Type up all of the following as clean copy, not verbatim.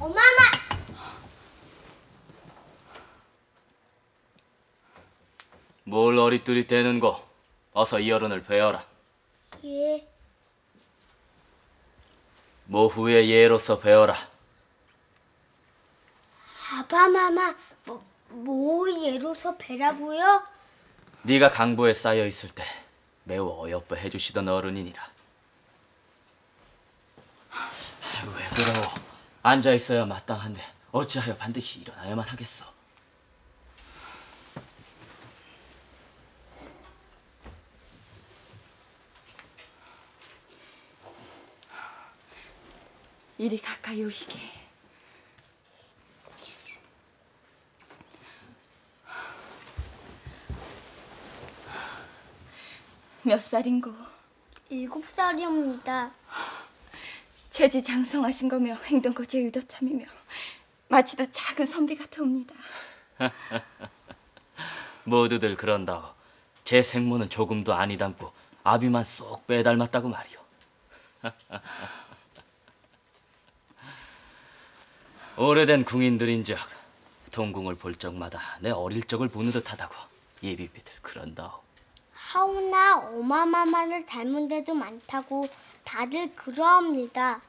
엄마마! 뭘 어릿들이대는 거. 어서 이 어른을 뵈어라. 예. 모후의 예로서 뵈어라. 아바마마, 뭐 예로서 뵈라고요? 네가 강보에 쌓여 있을 때 매우 어여뻐 해주시던 어른이니라. 왜 그러오? 앉아 있어야 마땅한데 어찌하여 반드시 일어나야만 하겠어? 이리 가까이 오시게. 몇 살인고? 7살이옵니다. 체지 장성하신 거며 행동거제 의도참이며 마치도 작은 선비 같으옵니다. 모두들 그런다오. 제 생모는 조금도 아니 닮고 아비만 쏙 빼닮았다고 말이오. 오래된 궁인들인즉 동궁을 볼 적마다 내 어릴 적을 보는 듯하다고 예비비들 그런다오. 하오나 어마마마를 닮은 데도 많다고 다들 그러합니다.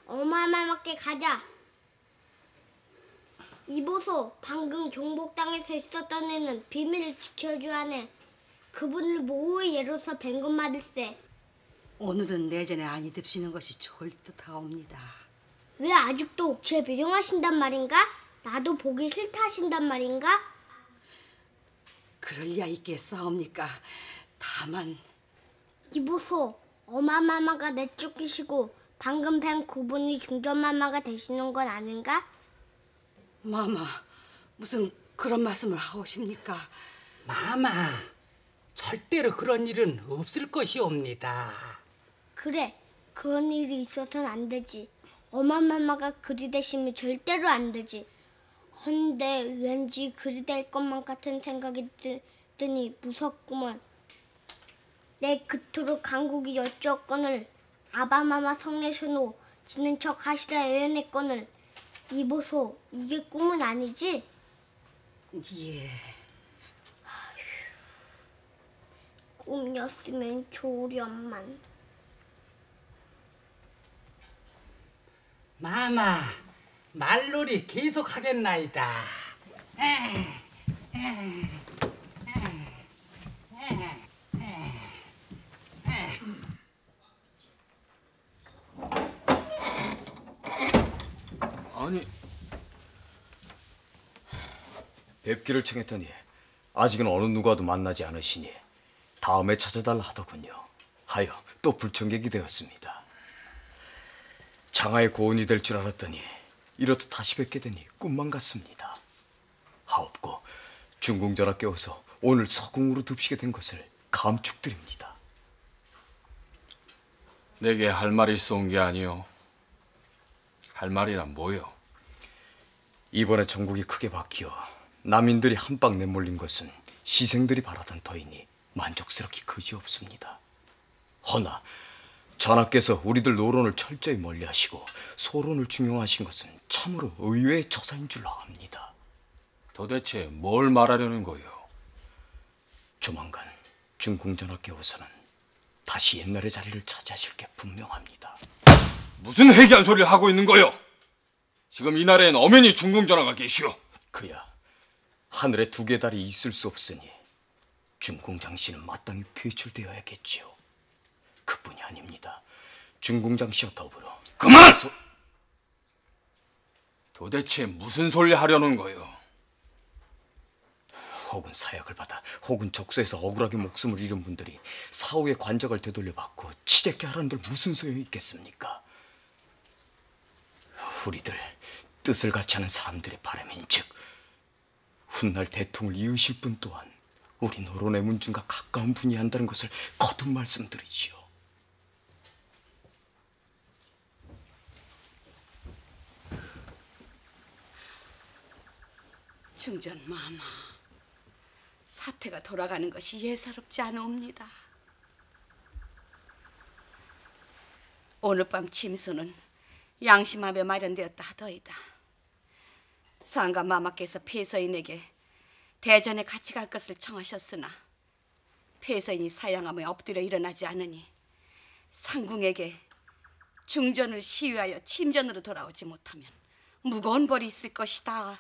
어마마마께 가자. 이보소, 방금 경복당에서 있었던 애는 비밀을 지켜줘야 하네. 그분을 모호의 예로서 뵌 것 맞을세. 오늘은 내전에 아니 듭시는 것이 좋을 듯하옵니다. 왜 아직도 옥체에 매정하신단 말인가? 나도 보기 싫다 하신단 말인가? 그럴 리야 있겠사옵니까? 다만 이보소, 어마마마가 내쫓기시고 방금 뵌 그분이 중전마마가 되시는 건 아닌가? 마마, 무슨 그런 말씀을 하오십니까? 마마, 절대로 그런 일은 없을 것이옵니다. 그래, 그런 일이 있어서는 안 되지. 어마마마가 그리 되시면 절대로 안 되지. 헌데 왠지 그리 될 것만 같은 생각이 드니 무섭구먼. 내 그토록 간곡이 여쭈었거늘 아바마마 성내셔노 지는 척 하시라 애연했거늘. 이보소, 이게 꿈은 아니지? 예. 꿈이었으면 좋으련만. 마마, 말놀이 계속 하겠나이다. 아니, 뵙기를 청했더니 아직은 어느 누구와도 만나지 않으시니 다음에 찾아달라 하더군요. 하여 또 불청객이 되었습니다. 장하의 고운이 될 줄 알았더니 이렇듯 다시 뵙게 되니 꿈만 같습니다. 하옵고 중궁전하 깨워서 오늘 서궁으로 듭시게 된 것을 감축드립니다. 내게 할 말이 있어 온 게 아니오. 할 말이란 뭐요? 이번에 전국이 크게 바뀌어 남인들이 한방 내몰린 것은 시생들이 바라던 터이니 만족스럽기 그지없습니다. 허나 전하께서 우리들 노론을 철저히 멀리하시고 소론을 중용하신 것은 참으로 의외의 처사인 줄로 압니다. 도대체 뭘 말하려는 거요? 조만간 중궁전하께 오서는 다시 옛날의 자리를 차지하실 게 분명합니다. 무슨 회개한 소리를 하고 있는 거요? 지금 이 나라엔 엄연히 중궁전하가 계시오. 그야 하늘에 두 개 달이 있을 수 없으니 중궁장씨는 마땅히 배출되어야겠지요. 그뿐이 아닙니다. 중궁장씨와 더불어 그만! 도대체 무슨 소리 하려는 거요? 혹은 사약을 받아 혹은 적수에서 억울하게 목숨을 잃은 분들이 사후의 관적을 되돌려받고 치재케 하란들 무슨 소용이 있겠습니까? 우리들 뜻을 같이 하는 사람들의 바람인즉 훗날 대통을 이으실 분 또한 우리 노론의 문중과 가까운 분이 한다는 것을 거듭 말씀드리지요. 중전 마마, 사태가 돌아가는 것이 예사롭지 않옵니다. 오늘 밤 침소는 양심함에 마련되었다 하더이다. 상가 마마께서 폐서인에게 대전에 같이 갈 것을 청하셨으나 폐서인이 사양함에 엎드려 일어나지 않으니 상궁에게 중전을 시위하여 침전으로 돌아오지 못하면 무거운 벌이 있을 것이다,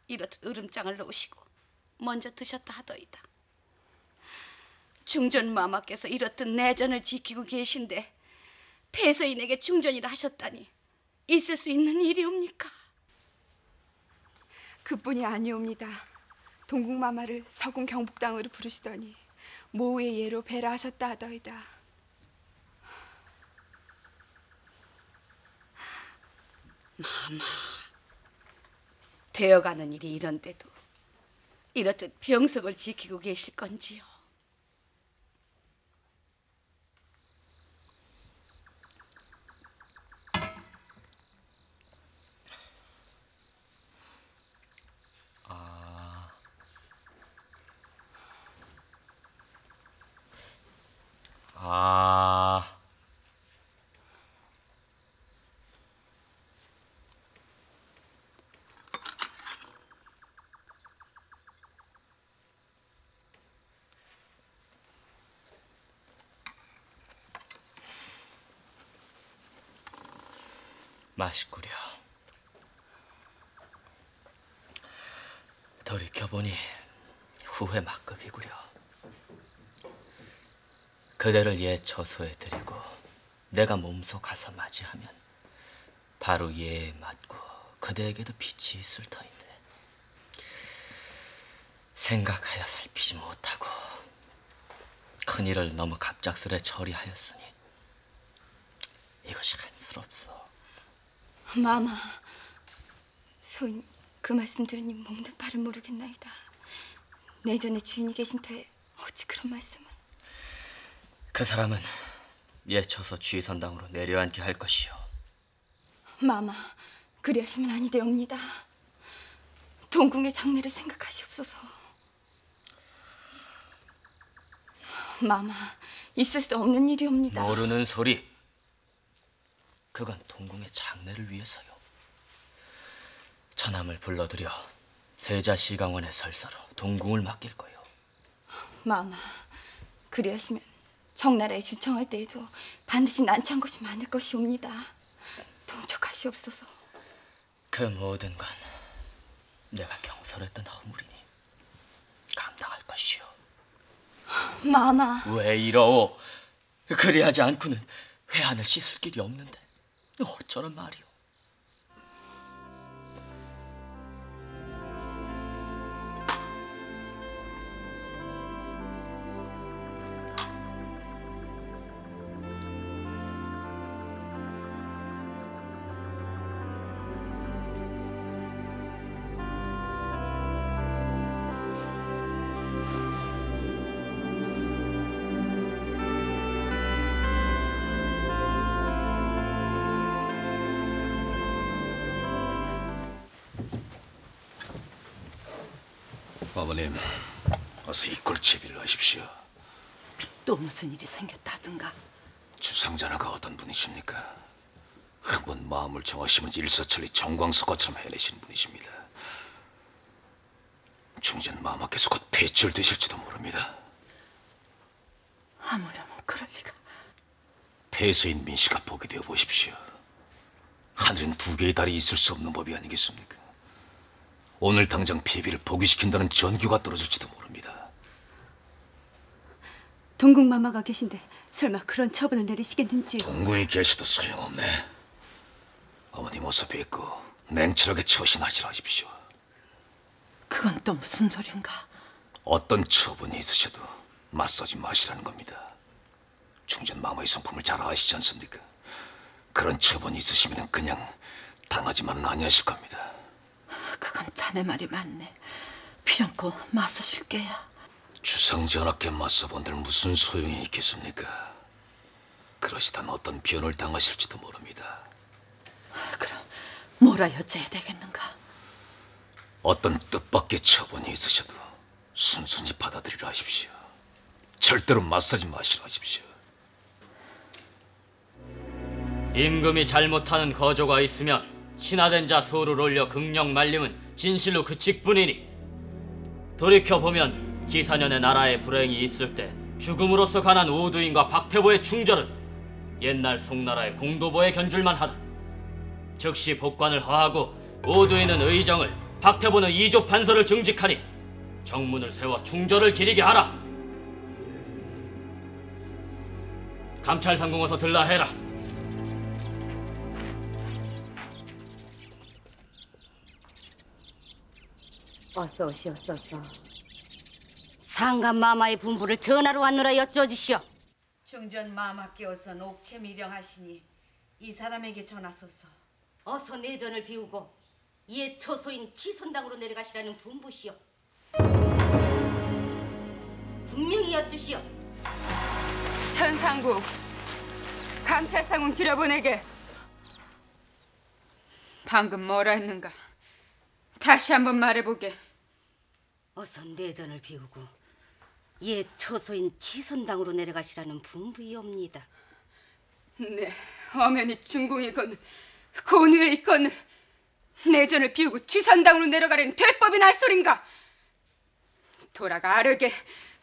이렇듯 으름장을 놓으시고 먼저 드셨다 하더이다. 중전 마마께서 이렇듯 내전을 지키고 계신데 폐서인에게 중전이라 하셨다니 있을 수 있는 일이옵니까? 그뿐이 아니옵니다. 동국마마를 서군 경북당으로 부르시더니 모우의 예로 배라하셨다 하더이다. 마마, 되어가는 일이 이런데도 이렇듯 병석을 지키고 계실 건지요? 맛있구려. 돌이켜보니 후회 막급이구려. 그대를 옛 처소에 들이고 내가 몸소 가서 맞이하면 바로 예에 맞고 그대에게도 빛이 있을 터인데 생각하여 살피지 못하고 큰일을 너무 갑작스레 처리하였으니 이것이 한스럽소. 마마, 소인 그 말씀 들으니 몸도 발을 모르겠나이다. 내전에 주인이 계신 터에 어찌 그런 말씀을. 그 사람은 옛 처소 쥐선당으로 내려앉게 할 것이요. 마마, 그리하시면 아니되옵니다. 동궁의 장래를 생각하시옵소서. 마마, 있을 수 없는 일이옵니다. 모르는 소리. 그건 동궁의 장래를 위해서요. 처남을 불러들여 세자시강원의 설사로 동궁을 맡길 거요. 마마, 그리하시면 청나라에 주청할 때에도 반드시 난처한 것이 많을 것이옵니다. 동촉하시옵소서. 그 모든 건 내가 경솔했던 허물이니 감당할 것이요. 마마. 왜 이러오? 그리하지 않고는 회한을 씻을 길이 없는데 어쩌란 말이오. 어머님, 어서 이 꼴제비를 하십시오. 또 무슨 일이 생겼다든가? 주상전하가 어떤 분이십니까? 한번 마음을 정하시면 일사천리 정광석화처럼 해내시는 분이십니다. 중전 마마께서 곧 폐출되실지도 모릅니다. 아무렴 그럴 리가. 폐서인 민씨가 보게 되어 보십시오. 하늘엔 두 개의 달이 있을 수 없는 법이 아니겠습니까? 오늘 당장 폐비를 복위시킨다는 전교가 떨어질지도 모릅니다. 동국마마가 계신데 설마 그런 처분을 내리시겠는지요? 동궁이 계셔도 소용없네. 어머님 어서 뵙고 냉철하게 처신하시라 하십시오. 그건 또 무슨 소린가? 어떤 처분이 있으셔도 맞서지 마시라는 겁니다. 중전 마마의 성품을 잘 아시지 않습니까? 그런 처분이 있으시면 그냥 당하지만은 아니하실 겁니다. 그건 자네 말이 맞네. 필연코 맞서실 게야. 주상전하께 맞서본들 무슨 소용이 있겠습니까? 그러시다면 어떤 변을 당하실지도 모릅니다. 그럼 뭐라 여쭤야 되겠는가? 어떤 뜻밖의 처분이 있으셔도 순순히 받아들이려 하십시오. 절대로 맞서지 마시라 하십시오. 임금이 잘못하는 거조가 있으면 신하된 자 소를 올려 극령 말림은 진실로 그 직분이니, 돌이켜보면 기사년의 나라에 불행이 있을 때 죽음으로써 가난 오두인과 박태보의 충절은 옛날 송나라의 공도보에 견줄만 하다. 즉시 복관을 허하고 오두인은 의정을, 박태보는 이조 판서를 증직하니 정문을 세워 충절을 기리게 하라. 감찰상궁 어서 들라 해라. 어서 오시옵소서. 상감마마의 분부를 전하러 왔노라 여쭈어주시오. 중전 마마께서는 옥체 미령하시니 이 사람에게 전하소서. 어서 내전을 비우고 옛 처소인 치선당으로 내려가시라는 분부시오. 분명히 여쭈시오. 천상국, 감찰상궁 들여보내게. 방금 뭐라 했는가? 다시 한번 말해보게. 어서 내전을 비우고 옛 처소인 치선당으로 내려가시라는 분부이옵니다. 네, 엄연히 중궁이건 고뇌에 있건 내전을 비우고 치선당으로 내려가려는 될법이 날 소린가? 돌아가 아르게.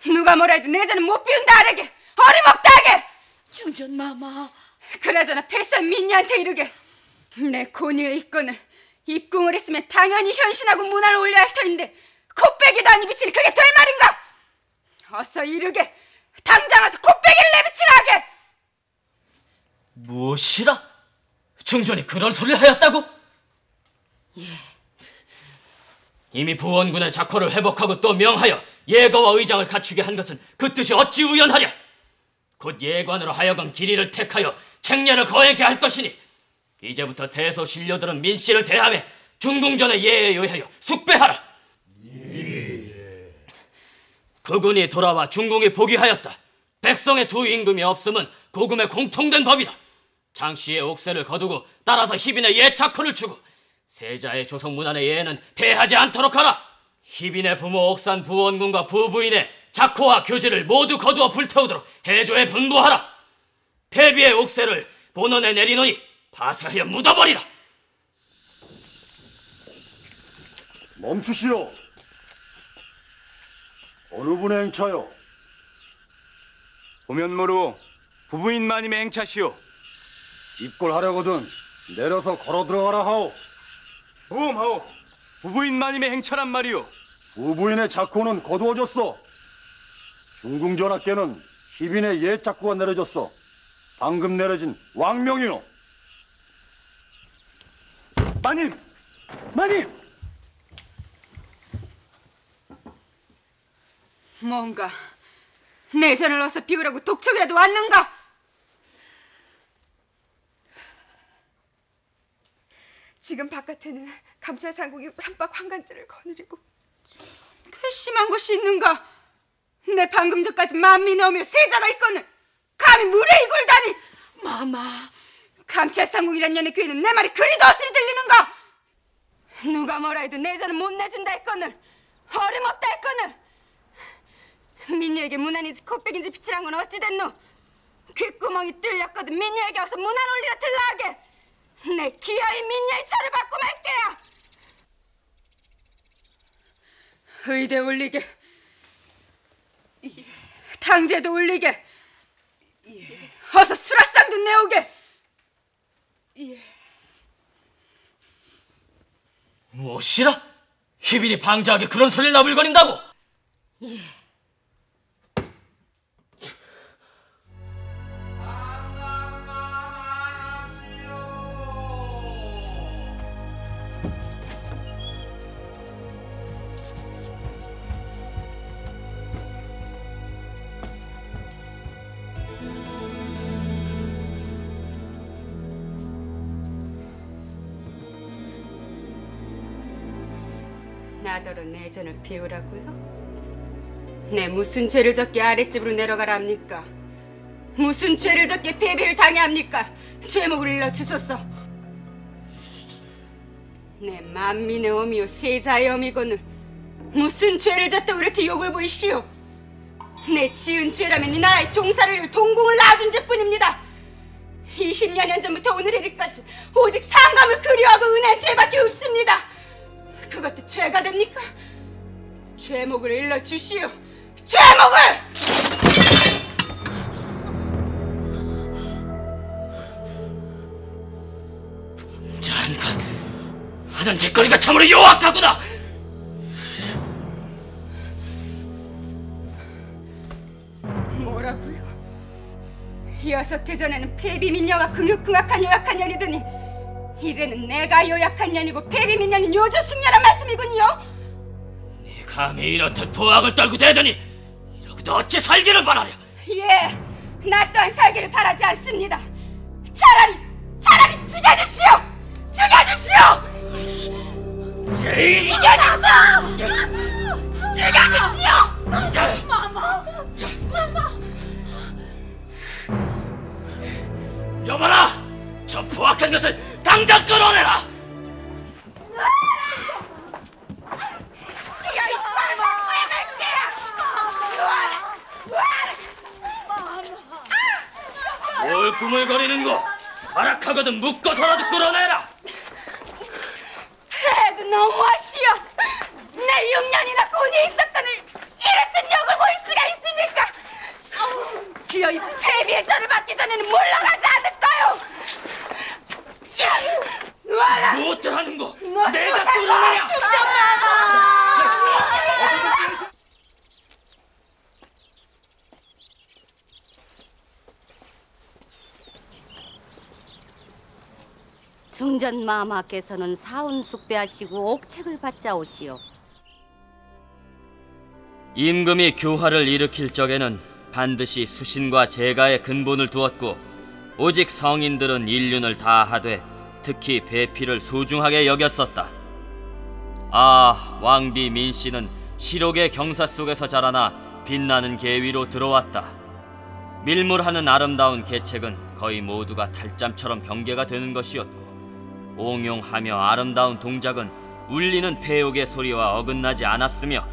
누가 뭐라 해도 내전은 못 비운다 아르게. 어림없다 하게. 중전 마마. 그나저나 패선 민니한테 이르게. 내 고뇌에 있건을 입궁을 했으면 당연히 현신하고 문화를 올려야 할 터인데 코빼기도 아니 비치니 그게 될 말인가? 어서 이르게. 당장 와서 코빼기를 내비치라 하게. 무엇이라? 중전이 그런 소리를 하였다고? 예. 이미 부원군의 작호를 회복하고 또 명하여 예거와 의장을 갖추게 한 것은 그 뜻이 어찌 우연하랴? 곧 예관으로 하여금 길이를 택하여 책례를 거행케 할 것이니 이제부터 대소 신료들은 민씨를 대함해 중궁전의 예에 의하여 숙배하라. 예. 그군이 돌아와 중궁이 포기하였다. 백성의 두 임금이 없음은 고금의 공통된 법이다. 장씨의 옥세를 거두고 따라서 희빈의 예착호를 주고 세자의 조성문안의 예에는 패하지 않도록 하라. 희빈의 부모 옥산 부원군과 부부인의 작호와 교지를 모두 거두어 불태우도록 해조에 분부하라. 패비의 옥세를 본원에 내리노니 파쇄하여 묻어버리라. 멈추시오. 어느 분의 행차요? 보면 모르 부부인 마님의 행차시오. 입골하려거든 내려서 걸어 들어가라 하오. 보험하오. 부부인 마님의 행차란 말이오. 부부인의 작호는 거두어졌어. 중궁전하께는 희빈의 옛 작호가 내려졌어. 방금 내려진 왕명이요. 마님! 마님! 뭔가 내전을 어서 비우라고 독촉이라도 왔는가? 지금 바깥에는 감찰상궁이 한박 환관죄를 거느리고. 괘씸한 것이 있는가? 내 방금 전까지 만미 넣으며 세자가 있거늘 감히 물에 이굴다니. 마마. 감찰상궁이란 년의 귀에는 내 말이 그리도 어슬이 들리는가? 누가 뭐라 해도 내전은 못 내준다 했거늘 어림없다 했거늘. 민녀에게 문안인지 코빼기인지 비치란 건 어찌 됐노? 귓구멍이 뚫렸거든 민녀에게 와서 문안 올리라 들라하게. 내 기어이 민녀의 철을 받고 말게야. 의대 올리게. 당제도 올리게. 어서 수라상도 내오게. 무엇이라? 희빈이 방자하게 그런 소리를 나불거린다고? 예. 나더러 내전을 비우라고요? 내 무슨 죄를 졌기에 아랫집으로 내려가라 합니까? 무슨 죄를 졌기에 폐비를 당해 합니까? 죄목을 일러 주소서. 내 만민의 어미요 세자의 어미거늘 무슨 죄를 졌다고 이렇게 욕을 보이시오? 내 지은 죄라면 이 나라의 종사를 위해 동궁을 낳아준 죄뿐입니다. 20여 년 전부터 오늘이까지 오직 상감을 그리워하고 은혜한 죄밖에 없습니다. 그것도 죄가 됩니까? 죄목을 일러주시오. 죄목을! 잠깐 하는 짓거리가 참으로 요악하구나. 뭐라고요? 여섯 해 전에는 폐비민녀가 긍휼긍악한 요약한 년이더니 이제는 내가 요약한 년이고 폐비민녀는 요조숙녀란 말씀이군요. 네 감히 이렇듯 포악을 떨고 대더니 이러고도 어찌 살기를 바라랴. 예, 나 또한 살기를 바라지 않습니다. 차라리 죽여주시오! 죽여주시오! 죽여주시오! 마마! 여봐라! 저 포악한 것을 당장 끌어내라! 뭘 꾸물거리는 거? 발악하거든 묶어서라도 끌어내라! 그래도 너무하시오! 내 6년이나 꾼이 있었거늘 이랬던 욕을 보일 수가 있습니까? 기어이 폐비의 절을 받기 전에는 물러가지 않을까요? 무엇을 하는 거? 내가 끌어내랴! 중전 마마께서는 사운 숙배하시고 옥책을 받자 오시오. 임금이 교화를 일으킬 적에는 반드시 수신과 제가의 근본을 두었고 오직 성인들은 인륜을 다하되 특히 배필을 소중하게 여겼었다. 아, 왕비 민씨는 실록의 경사 속에서 자라나 빛나는 계위로 들어왔다. 밀물하는 아름다운 계책은 거의 모두가 달잠처럼 경계가 되는 것이었고 옹용하며 아름다운 동작은 울리는 폐옥의 소리와 어긋나지 않았으며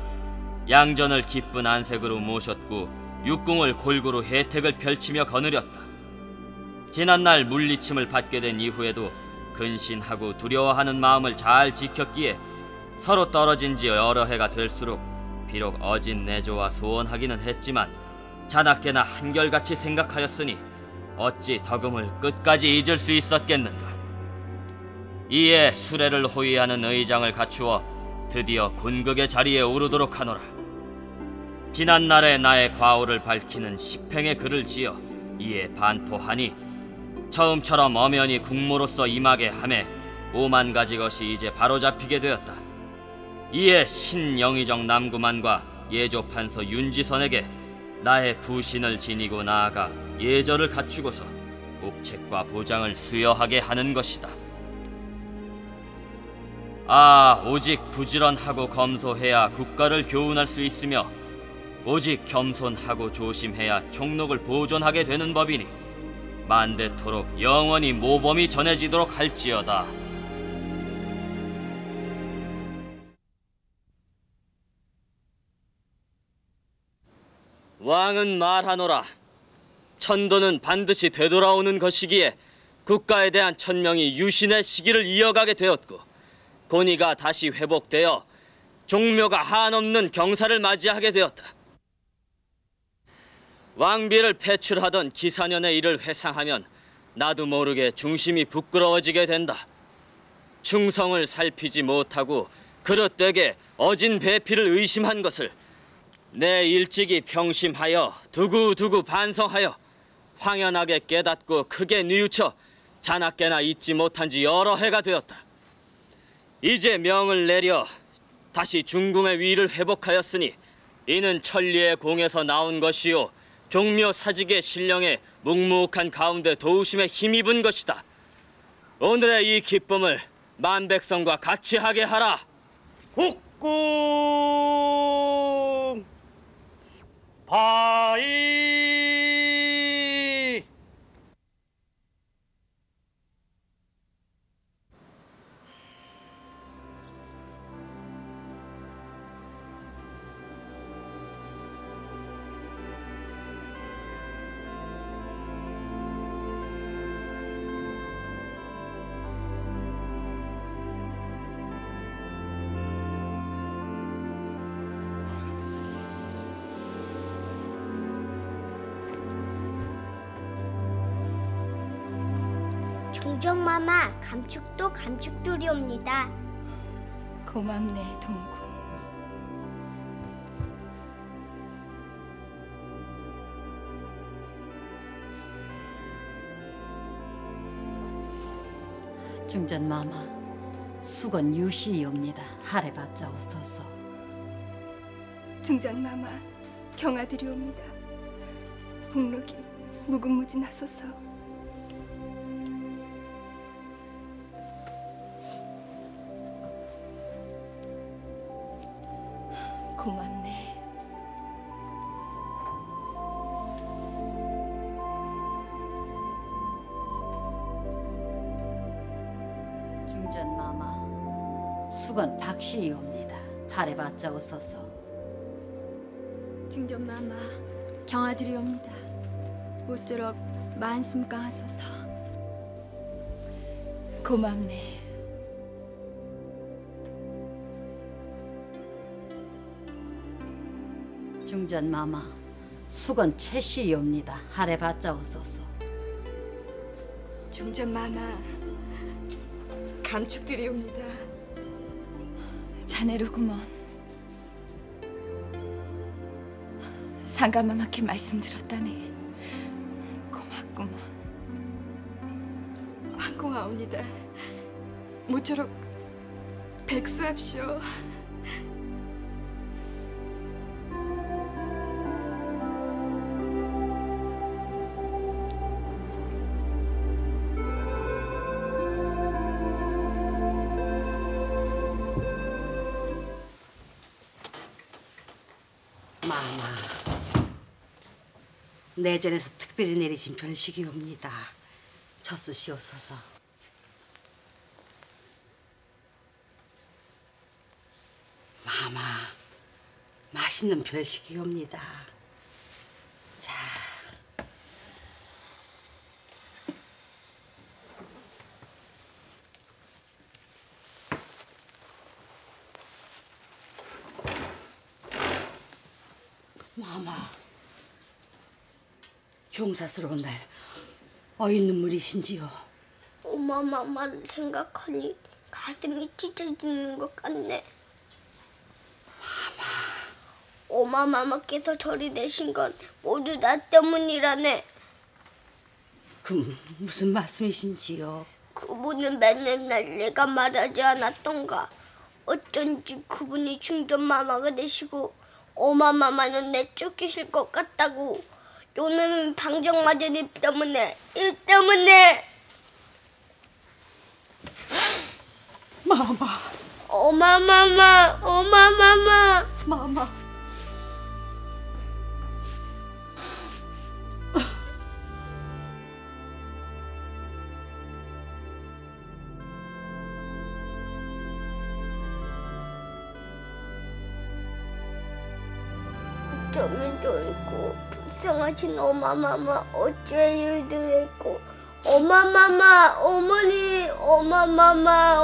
양전을 기쁜 안색으로 모셨고 육궁을 골고루 혜택을 펼치며 거느렸다. 지난날 물리침을 받게 된 이후에도 근신하고 두려워하는 마음을 잘 지켰기에 서로 떨어진 지 여러 해가 될수록 비록 어진 내조와 소원하기는 했지만 자나깨나 한결같이 생각하였으니 어찌 덕음을 끝까지 잊을 수 있었겠는가. 이에 수레를 호위하는 의장을 갖추어 드디어 곤극의 자리에 오르도록 하노라. 지난날의 나의 과오를 밝히는 십행의 글을 지어 이에 반포하니 처음처럼 엄연히 국모로서 임하게 하매 5만 가지 것이 이제 바로잡히게 되었다. 이에 신영의정 남구만과 예조판서 윤지선에게 나의 부신을 지니고 나아가 예절을 갖추고서 옥책과 보장을 수여하게 하는 것이다. 아, 오직 부지런하고 검소해야 국가를 교훈할 수 있으며 오직 겸손하고 조심해야 총록을 보존하게 되는 법이니 만대토록 영원히 모범이 전해지도록 할지어다. 왕은 말하노라. 천도는 반드시 되돌아오는 것이기에 국가에 대한 천명이 유신의 시기를 이어가게 되었고 권위가 다시 회복되어 종묘가 한없는 경사를 맞이하게 되었다. 왕비를 배출하던 기사년의 일을 회상하면 나도 모르게 중심이 부끄러워지게 된다. 충성을 살피지 못하고 그릇되게 어진 배필을 의심한 것을 내 일찍이 평심하여 두고두고 반성하여 황연하게 깨닫고 크게 뉘우쳐 자나깨나 잊지 못한 지 여러 해가 되었다. 이제 명을 내려 다시 중궁의 위를 회복하였으니 이는 천리의 공에서 나온 것이요 종묘 사직의 신령에 묵묵한 가운데 도우심에 힘입은 것이다. 오늘의 이 기쁨을 만백성과 같이 하게 하라. 국궁 바이 중전마마, 감축도 감축들이옵니다. 고맙네, 동구. 중전마마, 수건 유시이옵니다. 하래받자 오소서. 중전마마, 경아드리옵니다. 복록이 무궁무진하소서. 고맙네. 중전마마, 수건 박시이옵니다. 하래받자 오소서. 중전마마, 경아드리옵니다. 모쪼록 만심강하소서. 고맙네. 중전마마, 수건 최시이옵니다. 하래받자 오소서. 중전마마, 감축드리옵니다. 자네로구먼. 상감마마께 말씀 들었다네. 고맙구먼. 황공하옵니다. 모쪼록 백수합시오. 마마, 내전에서 특별히 내리신 별식이옵니다. 젖수시옵소서. 마마, 맛있는 별식이옵니다. 자. 마마, 경사스러운 날 어인 눈물이신지요? 엄마만 생각하니 가슴이 찢어지는 것 같네. 엄마마마께서 저리 내신 건 모두 나 때문이라네. 그 무슨 말씀이신지요? 그분은 맨날 내가 말하지 않았던가. 어쩐지 그분이 중전마마가 되시고 엄마마마는 내쫓기실 것 같다고. 요놈은 방정 맞은 일 때문에. 마마. 엄마마마. 마마. 어쩌면 좋고 불쌍하신 엄마마마 어찌할 일들 했고. 엄마마마 어머니. 엄마마마.